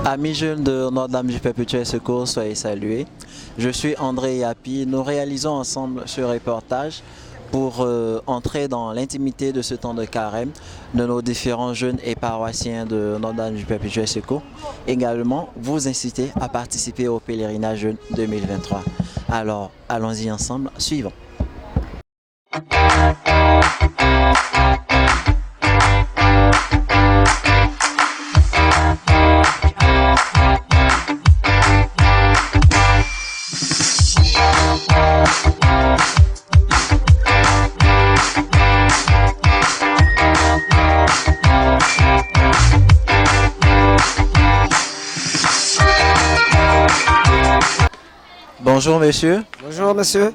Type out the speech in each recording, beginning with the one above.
Amis jeunes de Notre-Dame du Perpétuel Secours, soyez salués. Je suis André Yapi. Nous réalisons ensemble ce reportage pour entrer dans l'intimité de ce temps de carême de nos différents jeunes et paroissiens de Notre-Dame du Perpétuel Secours. Également, vous inciter à participer au pèlerinage jeune 2023. Alors, allons-y ensemble, suivons. Bonjour monsieur. Bonjour monsieur.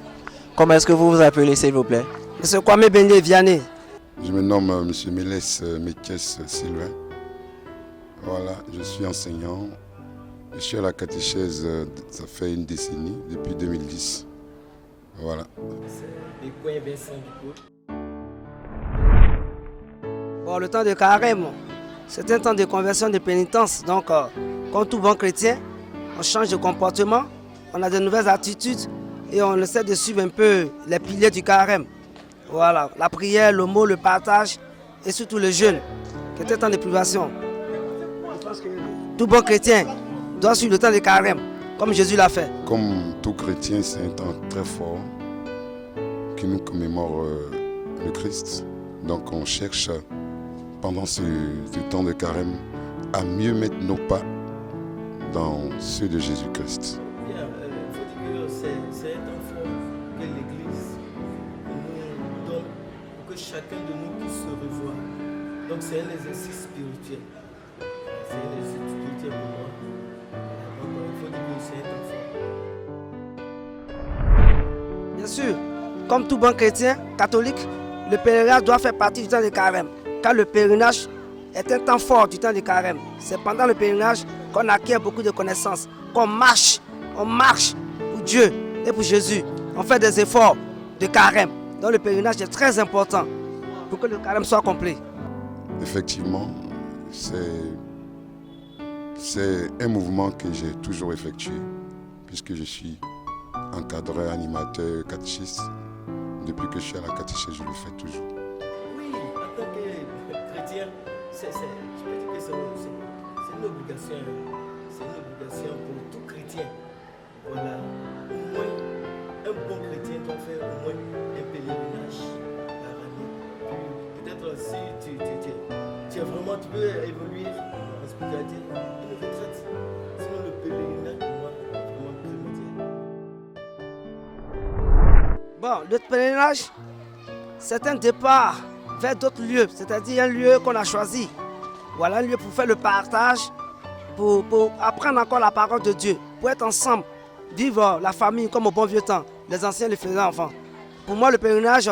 Comment est-ce que vous vous appelez s'il vous plaît? Monsieur Kwame Bende Vianney. Je me nomme monsieur Mélès Métiès Sylvain. Voilà, je suis enseignant. Je suis à la catéchèse, ça fait une décennie, depuis 2010. Voilà. Bon, le temps de carême, c'est un temps de conversion, de pénitence. Donc, comme tout bon chrétien, on change de comportement, on a de nouvelles attitudes et on essaie de suivre un peu les piliers du carême. Voilà, la prière, le mot, le partage et surtout le jeûne, qui est un temps de privation. Je pense que tout bon chrétien doit suivre le temps de carême, comme Jésus l'a fait. Comme tout chrétien, c'est un temps très fort qui nous commémore le Christ. Donc on cherche pendant ce temps de carême à mieux mettre nos pas dans ceux de Jésus-Christ. C'est un temps fort que l'Église nous donne pour que chacun de nous puisse se revoir. Donc c'est un exercice spirituel. C'est un exercice spirituel pour moi. Donc il faut dire que c'est un temps fort. Bien sûr, comme tout bon chrétien catholique, le pèlerinage doit faire partie du temps de carême. Car le pèlerinage est un temps fort du temps de carême. C'est pendant le pèlerinage qu'on acquiert beaucoup de connaissances, qu'on marche, on marche pour Dieu et pour Jésus. On fait des efforts de carême. Donc le pèlerinage est très important pour que le carême soit complet. Effectivement, c'est un mouvement que j'ai toujours effectué, puisque je suis encadreur, animateur, catéchiste. Depuis que je suis à la catéchèse, je le fais toujours. Oui, en tant que chrétien, je peux dire que c'est une obligation. C'est une obligation pour tout chrétien. Voilà, au moins, un bon chrétien doit faire au moins un pèlerinage par année. Peut-être si tu es vraiment, tu veux évoluer en spiritualité, une retraite. Sinon le pèlerinage pour moi est vraiment primordial. Bon, le pèlerinage, c'est un départ vers d'autres lieux, c'est-à-dire un lieu qu'on a choisi. Voilà un lieu pour faire le partage, pour apprendre encore la parole de Dieu, pour être ensemble, vivre la famille comme au bon vieux temps. Les anciens le faisaient enfants. Pour moi, le pèlerinage,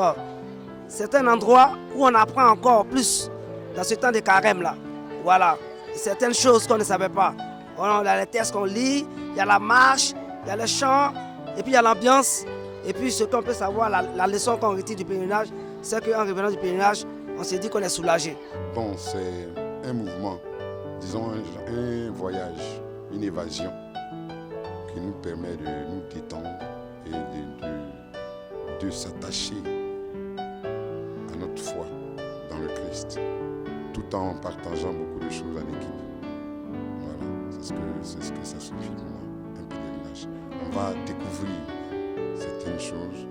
c'est un endroit où on apprend encore plus dans ce temps de carême-là. Voilà, certaines choses qu'on ne savait pas. On a les textes qu'on lit, il y a la marche, il y a les chants, et puis il y a l'ambiance. Et puis ce qu'on peut savoir, la leçon qu'on retire du pèlerinage, c'est qu'en revenant du pèlerinage, on s'est dit qu'on est soulagé. Bon, c'est un mouvement, disons un voyage, une évasion qui nous permet de nous détendre et de s'attacher à notre foi dans le Christ, tout en partageant beaucoup de choses à l'équipe. Voilà, c'est ce que ça signifie pour moi, un pèlerinage. On va découvrir certaines choses,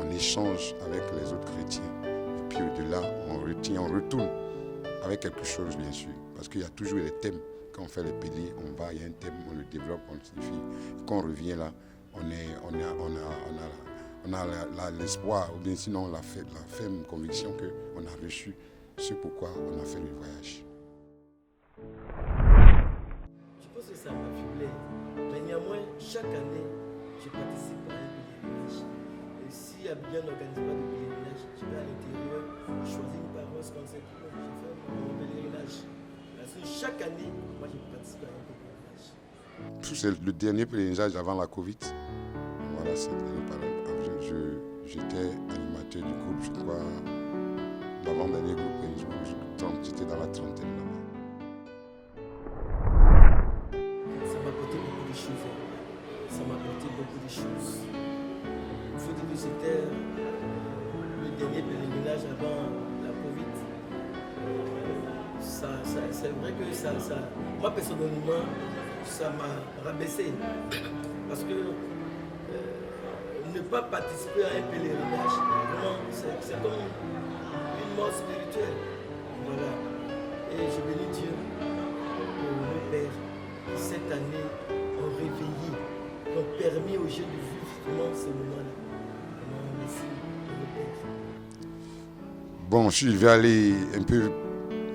on échange avec les autres chrétiens, et puis au-delà, on retourne avec quelque chose, bien sûr, parce qu'il y a toujours des thèmes. Quand on fait les pélés, il y a un thème, on le développe, on le signifie. Quand on revient là, on a l'espoir, ou bien sinon la ferme conviction qu'on a reçu ce pourquoi on a fait le voyage. Je pense que ça m'a affublé. Mais néanmoins, chaque année, je participe à un pèlerinage. Et s'il y a bien organisé de pèlerinage, je vais à l'intérieur, choisir une paroisse comme ça. Je fais mon pèlerinage. Parce que chaque année, moi je participe à un pèlerinage. C'est le dernier pèlerinage avant la Covid. Voilà, j'étais animateur du groupe, je crois, l'avant-dernier groupe, j'étais dans la trentaine là-bas. c'était le dernier pèlerinage avant la Covid. C'est vrai que moi personnellement, ça m'a rabaissé. Parce que ne pas participer à un pèlerinage, c'est comme une mort spirituelle. Voilà. Et je bénis Dieu pour nos pères qui cette année ont réveillé, ont permis aux jeunes de vivre vraiment ce moment-là. Merci pour nos pères. Bon, je vais aller un peu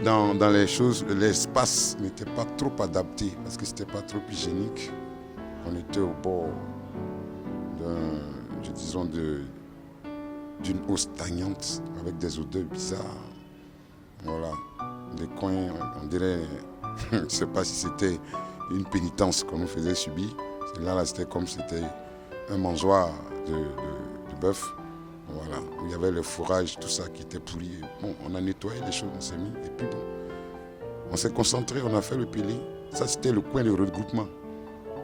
dans les choses. L'espace n'était pas trop adapté parce que c'était pas trop hygiénique. On était au bord d'une eau stagnante avec des odeurs bizarres. Voilà, des coins, on dirait, je ne sais pas si c'était une pénitence qu'on nous faisait subir. Là, c'était comme si c'était un mangeoire de bœuf. Voilà, où il y avait le fourrage, tout ça qui était pourri. Bon, on a nettoyé les choses, on s'est mis, et puis bon, on s'est concentré, on a fait le pélé. Ça, c'était le coin de regroupement.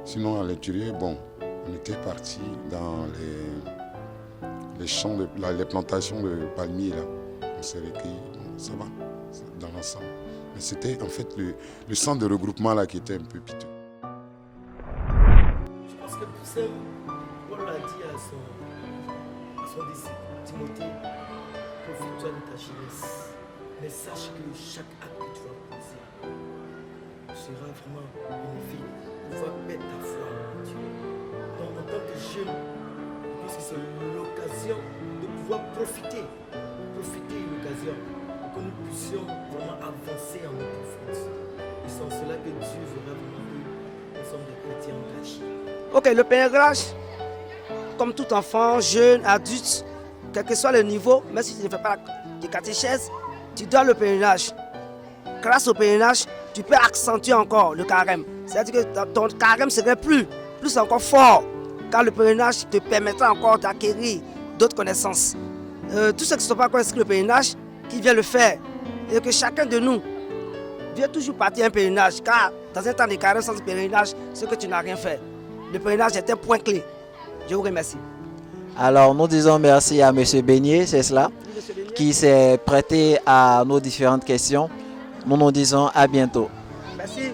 Sinon, à l'intérieur, bon, on était parti dans les champs, les plantations de palmiers, là. On s'est recueilli, bon, ça va, dans l'ensemble. Mais c'était en fait le centre de regroupement là qui était un peu piteux. Je pense que tout ça, Paul l'a dit à son disciple, Timothée, profite-toi de ta jeunesse, mais sache que chaque acte que tu vas poser sera vraiment bénéfique, pouvoir mettre ta foi en Dieu. Donc en tant que jeune, je pense que c'est l'occasion de pouvoir profiter de l'occasion pour que nous puissions vraiment avancer en notre foi. Et c'est en cela que Dieu verra vraiment que nous sommes des chrétiens engagés. Ok, le pèlerinage, comme tout enfant, jeune, adulte, quel que soit le niveau, même si tu ne fais pas de catéchèse, tu dois le pèlerinage. Grâce au pèlerinage, tu peux accentuer encore le carême. C'est-à-dire que ton carême serait plus encore fort, car le pèlerinage te permettra encore d'acquérir d'autres connaissances. Tous ceux qui ne sont pas encore inscrits au pèlerinage, qui viennent le faire, et que chacun de nous vient toujours partir un pèlerinage, car dans un temps de carême sans pèlerinage, c'est que tu n'as rien fait. Le pèlerinage est un point clé. Je vous remercie. Alors, nous disons merci à M. Beignet, c'est cela, qui s'est prêté à nos différentes questions. Nous nous disons à bientôt. Merci.